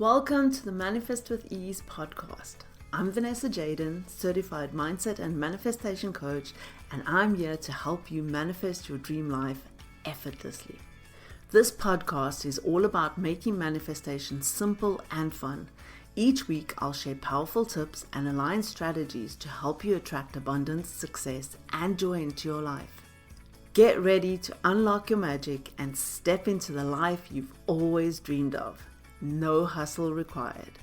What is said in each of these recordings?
Welcome to the Manifest with Ease podcast. I'm Vanessa Jaden, certified mindset and manifestation coach, and I'm here to help you manifest your dream life effortlessly. This podcast is all about making manifestation simple and fun. Each week, I'll share powerful tips and aligned strategies to help you attract abundance, success, and joy into your life. Get ready to unlock your magic and step into the life you've always dreamed of. No hustle required.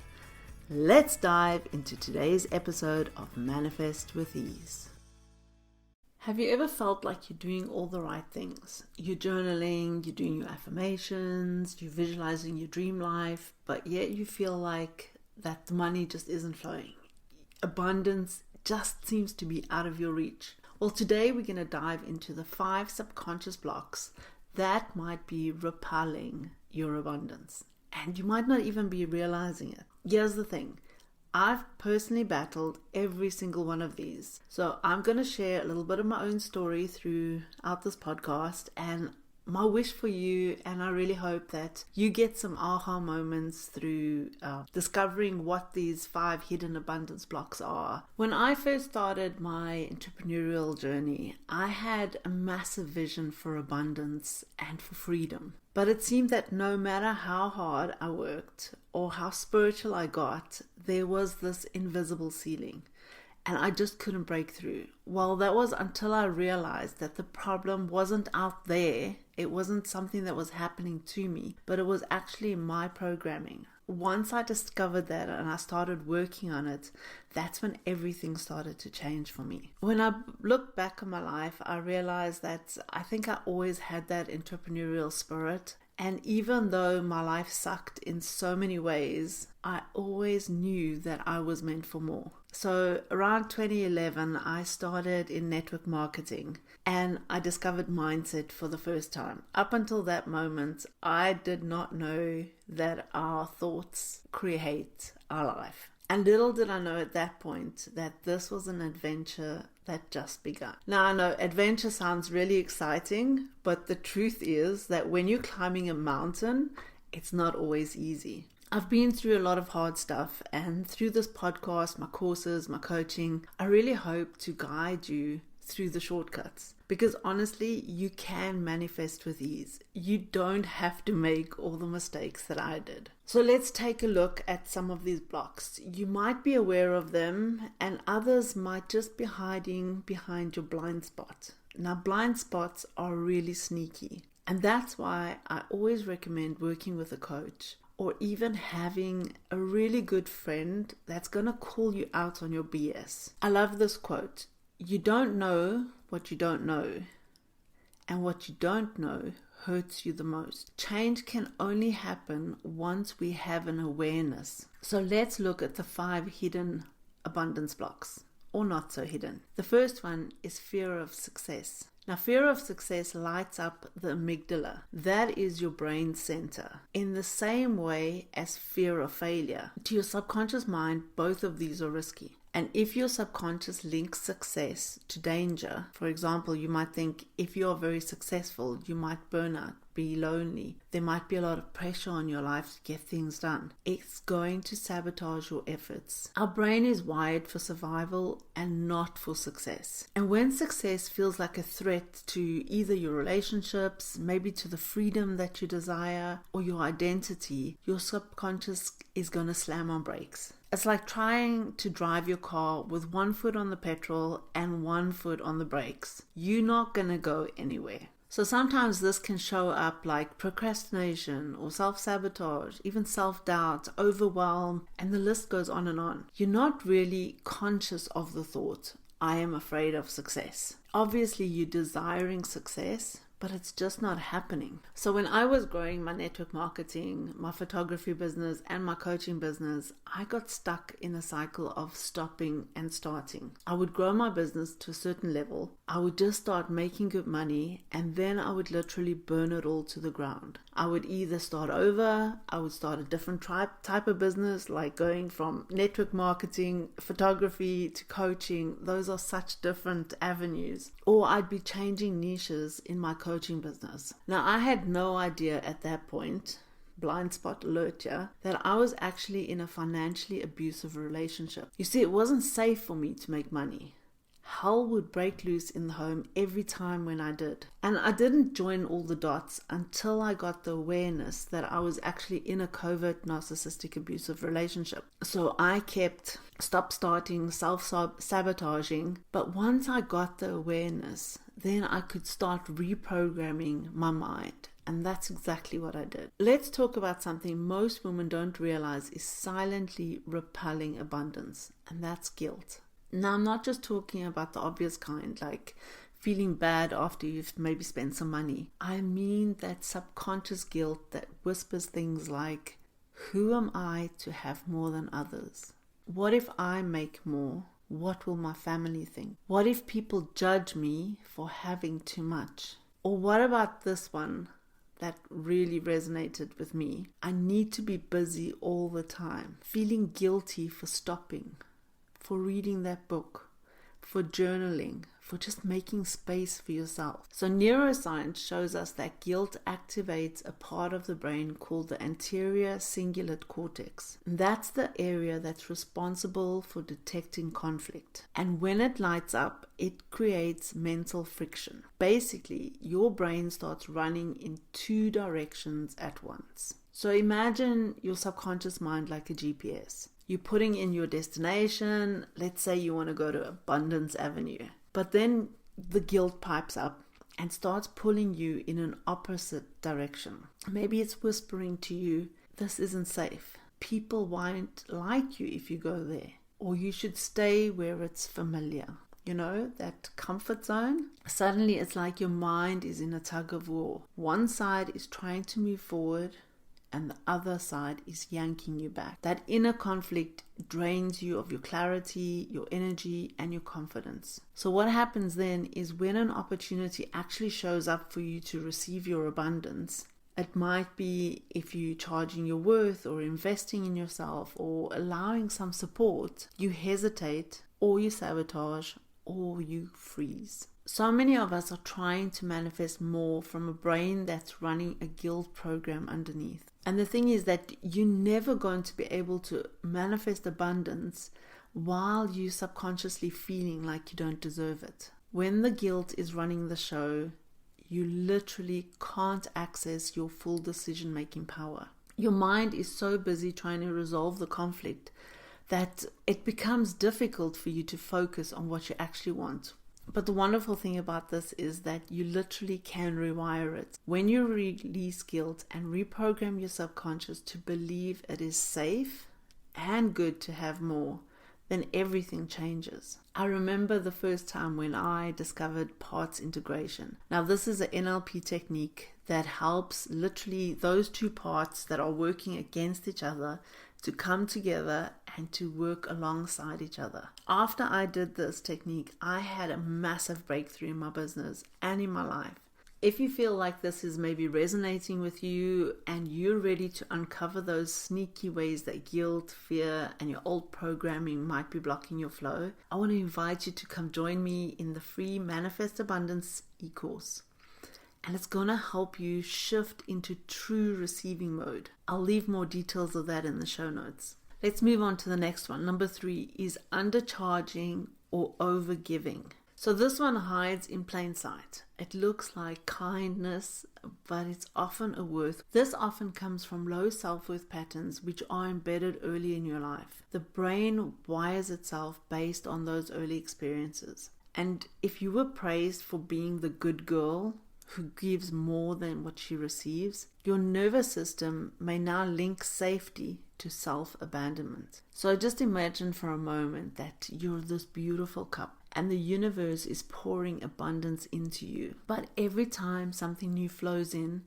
Let's dive into today's episode of Manifest with Ease. Have you ever felt like you're doing all the right things? You're journaling, you're doing your affirmations, you're visualizing your dream life, but yet you feel like that the money just isn't flowing. Abundance just seems to be out of your reach. Well, today we're going to dive into the 5 subconscious blocks that might be repelling your abundance. And you might not even be realizing it. Here's the thing. I've personally battled every single one of these. So I'm going to share a little bit of my own story throughout this podcast and my wish for you, and I really hope that you get some aha moments through discovering what these 5 hidden abundance blocks are. When I first started my entrepreneurial journey, I had a massive vision for abundance and for freedom. But it seemed that no matter how hard I worked or how spiritual I got, there was this invisible ceiling. And I just couldn't break through. Well, that was until I realized that the problem wasn't out there. It wasn't something that was happening to me, but it was actually my programming. Once I discovered that and I started working on it, that's when everything started to change for me. When I look back on my life, I realized that I think I always had that entrepreneurial spirit. And even though my life sucked in so many ways, I always knew that I was meant for more. So around 2011, I started in network marketing and I discovered mindset for the first time. Up until that moment, I did not know that our thoughts create our life. And little did I know at that point that this was an adventure that just begun. Now I know adventure sounds really exciting, but the truth is that when you're climbing a mountain, it's not always easy. I've been through a lot of hard stuff, and through this podcast, my courses, my coaching, I really hope to guide you through the shortcuts. Because honestly, you can manifest with ease. You don't have to make all the mistakes that I did. So let's take a look at some of these blocks. You might be aware of them, and others might just be hiding behind your blind spot. Now, blind spots are really sneaky. And that's why I always recommend working with a coach, or even having a really good friend that's going to call you out on your BS. I love this quote. You don't know what you don't know, and what you don't know hurts you the most. Change can only happen once we have an awareness. So let's look at the 5 hidden abundance blocks, or not so hidden. The first one is fear of success. Now, fear of success lights up the amygdala. That is your brain center. In the same way as fear of failure. To your subconscious mind, both of these are risky. And if your subconscious links success to danger, for example, you might think if you are very successful, you might burn out, be lonely. There might be a lot of pressure on your life to get things done. It's going to sabotage your efforts. Our brain is wired for survival and not for success. And when success feels like a threat to either your relationships, maybe to the freedom that you desire, or your identity, your subconscious is going to slam on brakes. It's like trying to drive your car with 1 foot on the petrol and 1 foot on the brakes. You're not going to go anywhere. So sometimes this can show up like procrastination or self-sabotage, even self-doubt, overwhelm, and the list goes on and on. You're not really conscious of the thought, I am afraid of success. Obviously, you're desiring success, but it's just not happening. So when I was growing my network marketing, my photography business, and my coaching business, I got stuck in a cycle of stopping and starting. I would grow my business to a certain level. I would just start making good money, and then I would literally burn it all to the ground. I would either start over, I would start a different type of business, like going from network marketing, photography to coaching. Those are such different avenues. Or I'd be changing niches in my coaching business. Now, I had no idea at that point blind spot alert here, that I was actually in a financially abusive relationship. You see, it wasn't safe for me to make money. Hell would break loose in the home every time when I did. And I didn't join all the dots until I got the awareness that I was actually in a covert narcissistic abusive relationship. So I kept stop-starting, self-sabotaging. But once I got the awareness, then I could start reprogramming my mind. And that's exactly what I did. Let's talk about something most women don't realize is silently repelling abundance, and that's guilt. Now, I'm not just talking about the obvious kind, like feeling bad after you've maybe spent some money. I mean that subconscious guilt that whispers things like, who am I to have more than others? What if I make more? What will my family think? What if people judge me for having too much? Or what about this one that really resonated with me? I need to be busy all the time, feeling guilty for stopping, for reading that book, for journaling, for just making space for yourself. So neuroscience shows us that guilt activates a part of the brain called the anterior cingulate cortex. And that's the area that's responsible for detecting conflict. And when it lights up, it creates mental friction. Basically, your brain starts running in two directions at once. So imagine your subconscious mind like a GPS. You're putting in your destination. Let's say you want to go to Abundance Avenue. But then the guilt pipes up and starts pulling you in an opposite direction. Maybe it's whispering to you, this isn't safe. People won't like you if you go there. Or you should stay where it's familiar. You know, that comfort zone. Suddenly it's like your mind is in a tug of war. One side is trying to move forward, and the other side is yanking you back. That inner conflict drains you of your clarity, your energy, and your confidence. So what happens then is when an opportunity actually shows up for you to receive your abundance, it might be if you're charging your worth or investing in yourself or allowing some support, you hesitate or you sabotage or you freeze. So many of us are trying to manifest more from a brain that's running a guilt program underneath. And the thing is that you're never going to be able to manifest abundance while you're subconsciously feeling like you don't deserve it. When the guilt is running the show, you literally can't access your full decision-making power. Your mind is so busy trying to resolve the conflict that it becomes difficult for you to focus on what you actually want. But the wonderful thing about this is that you literally can rewire it. When you release guilt and reprogram your subconscious to believe it is safe and good to have more, then everything changes. I remember the first time when I discovered parts integration. Now, this is an NLP technique that helps literally those two parts that are working against each other to come together and to work alongside each other. After I did this technique, I had a massive breakthrough in my business and in my life. If you feel like this is maybe resonating with you and you're ready to uncover those sneaky ways that guilt, fear, and your old programming might be blocking your flow, I want to invite you to come join me in the free Manifest Abundance e-course. And it's going to help you shift into true receiving mode. I'll leave more details of that in the show notes. Let's move on to the next one. Number 3 is undercharging or overgiving. So this one hides in plain sight. It looks like kindness, but it's often a worth. This often comes from low self-worth patterns which are embedded early in your life. The brain wires itself based on those early experiences. And if you were praised for being the good girl who gives more than what she receives, your nervous system may now link safety to self-abandonment. So just imagine for a moment that you're this beautiful cup and the universe is pouring abundance into you. But every time something new flows in,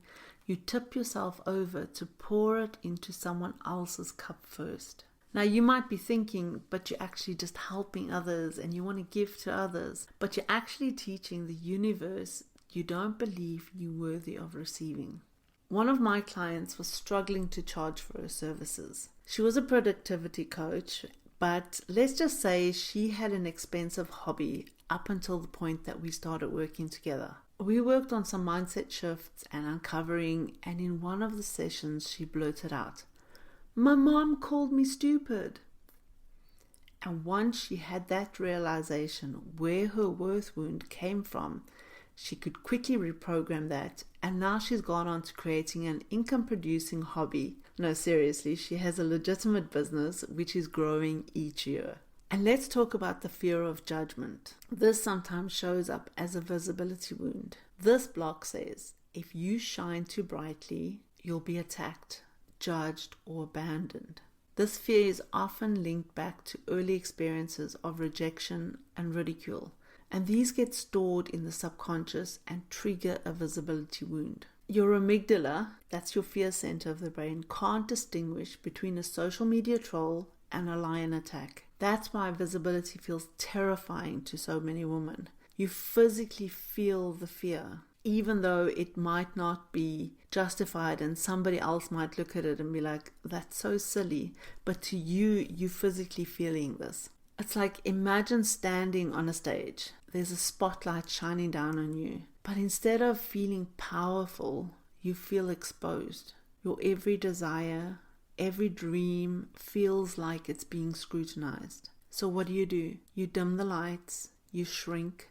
you tip yourself over to pour it into someone else's cup first. Now you might be thinking, but you're actually just helping others and you want to give to others. But you're actually teaching the universe you don't believe you're worthy of receiving. One of my clients was struggling to charge for her services. She was a productivity coach, but let's just say she had an expensive hobby up until the point that we started working together. We worked on some mindset shifts and uncovering, and in one of the sessions she blurted out, "My mom called me stupid." And once she had that realization where her worth wound came from, she could quickly reprogram that, and now she's gone on to creating an income-producing hobby. No, seriously, she has a legitimate business which is growing each year. And let's talk about the fear of judgment. This sometimes shows up as a visibility wound. This block says, if you shine too brightly, you'll be attacked, judged, or abandoned. This fear is often linked back to early experiences of rejection and ridicule, and these get stored in the subconscious and trigger a visibility wound. Your amygdala, that's your fear center of the brain, can't distinguish between a social media troll and a lion attack. That's why visibility feels terrifying to so many women. You physically feel the fear, even though it might not be justified and somebody else might look at it and be like, that's so silly. But to you, you're physically feeling this. It's like, imagine standing on a stage. There's a spotlight shining down on you. But instead of feeling powerful, you feel exposed. Your every desire, every dream feels like it's being scrutinized. So what do? You dim the lights, you shrink,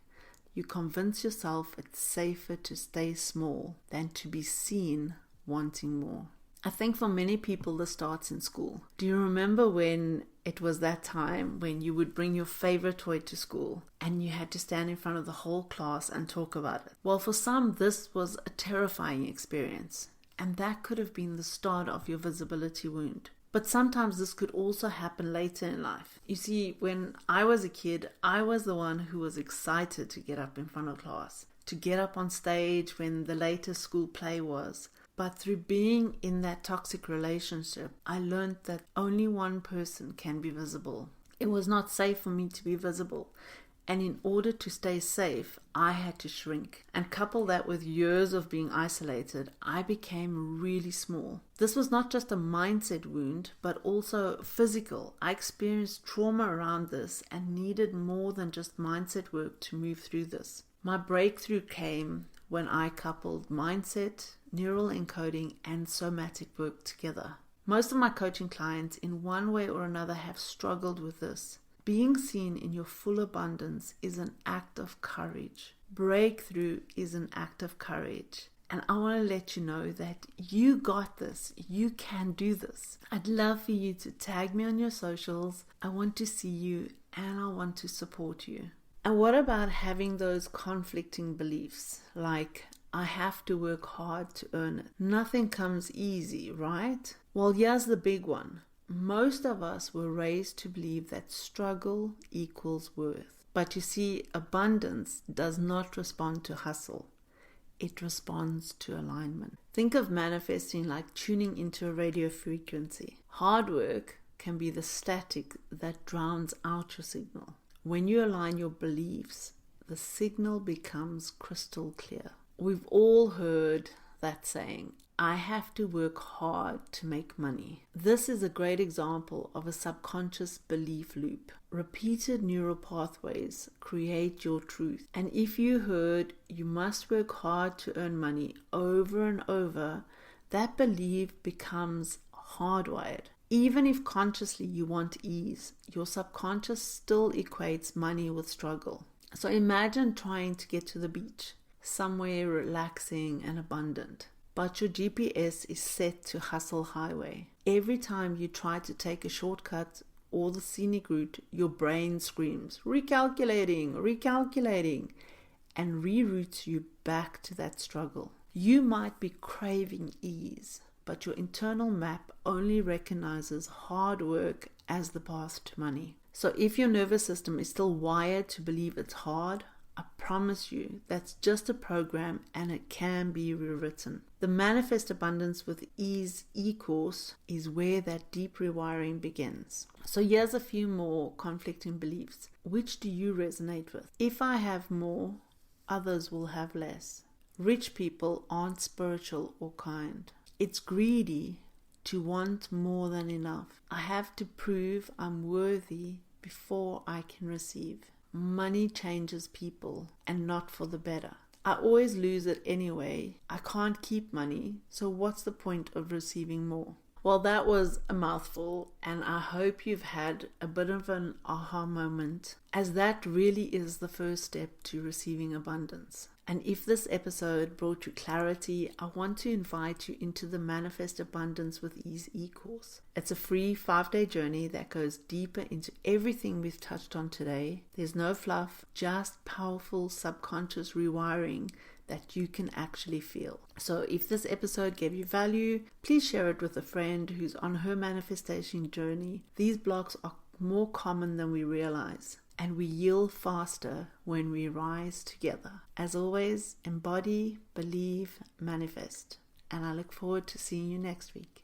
you convince yourself it's safer to stay small than to be seen wanting more. I think for many people this starts in school. Do you remember when it was that time when you would bring your favorite toy to school and you had to stand in front of the whole class and talk about it? Well, for some, this was a terrifying experience, and that could have been the start of your visibility wound. But sometimes this could also happen later in life. You see, when I was a kid, I was the one who was excited to get up in front of class, to get up on stage when the latest school play was. But through being in that toxic relationship, I learned that only one person can be visible. It was not safe for me to be visible. And in order to stay safe, I had to shrink. And couple that with years of being isolated, I became really small. This was not just a mindset wound, but also physical. I experienced trauma around this and needed more than just mindset work to move through this. My breakthrough came when I coupled mindset, neural encoding, and somatic work together. Most of my coaching clients in one way or another have struggled with this. Being seen in your full abundance is an act of courage. Breakthrough is an act of courage. And I want to let you know that you got this. You can do this. I'd love for you to tag me on your socials. I want to see you and I want to support you. And what about having those conflicting beliefs? Like, I have to work hard to earn it. Nothing comes easy, right? Well, here's the big one. Most of us were raised to believe that struggle equals worth. But you see, abundance does not respond to hustle. It responds to alignment. Think of manifesting like tuning into a radio frequency. Hard work can be the static that drowns out your signal. When you align your beliefs, the signal becomes crystal clear. We've all heard that saying, I have to work hard to make money. This is a great example of a subconscious belief loop. Repeated neural pathways create your truth. And if you heard you must work hard to earn money over and over, that belief becomes hardwired. Even if consciously you want ease, your subconscious still equates money with struggle. So imagine trying to get to the beach, somewhere relaxing and abundant. But your GPS is set to hustle highway. Every time you try to take a shortcut or the scenic route, your brain screams, recalculating, and reroutes you back to that struggle. You might be craving ease, but your internal map only recognizes hard work as the path to money. So if your nervous system is still wired to believe it's hard, I promise you that's just a program and it can be rewritten. The Manifest Abundance with Ease e-course is where that deep rewiring begins. So here's a few more conflicting beliefs. Which do you resonate with? If I have more, others will have less. Rich people aren't spiritual or kind. It's greedy to want more than enough. I have to prove I'm worthy before I can receive. Money changes people and not for the better. I always lose it anyway. I can't keep money, so what's the point of receiving more? Well, that was a mouthful, and I hope you've had a bit of an aha moment, as that really is the first step to receiving abundance. And if this episode brought you clarity, I want to invite you into the Manifest Abundance with Ease e-course. It's a free 5-day journey that goes deeper into everything we've touched on today. There's no fluff, just powerful subconscious rewiring that you can actually feel. So if this episode gave you value, please share it with a friend who's on her manifestation journey. These blocks are more common than we realize, and we yield faster when we rise together. As always, embody, believe, manifest. And I look forward to seeing you next week.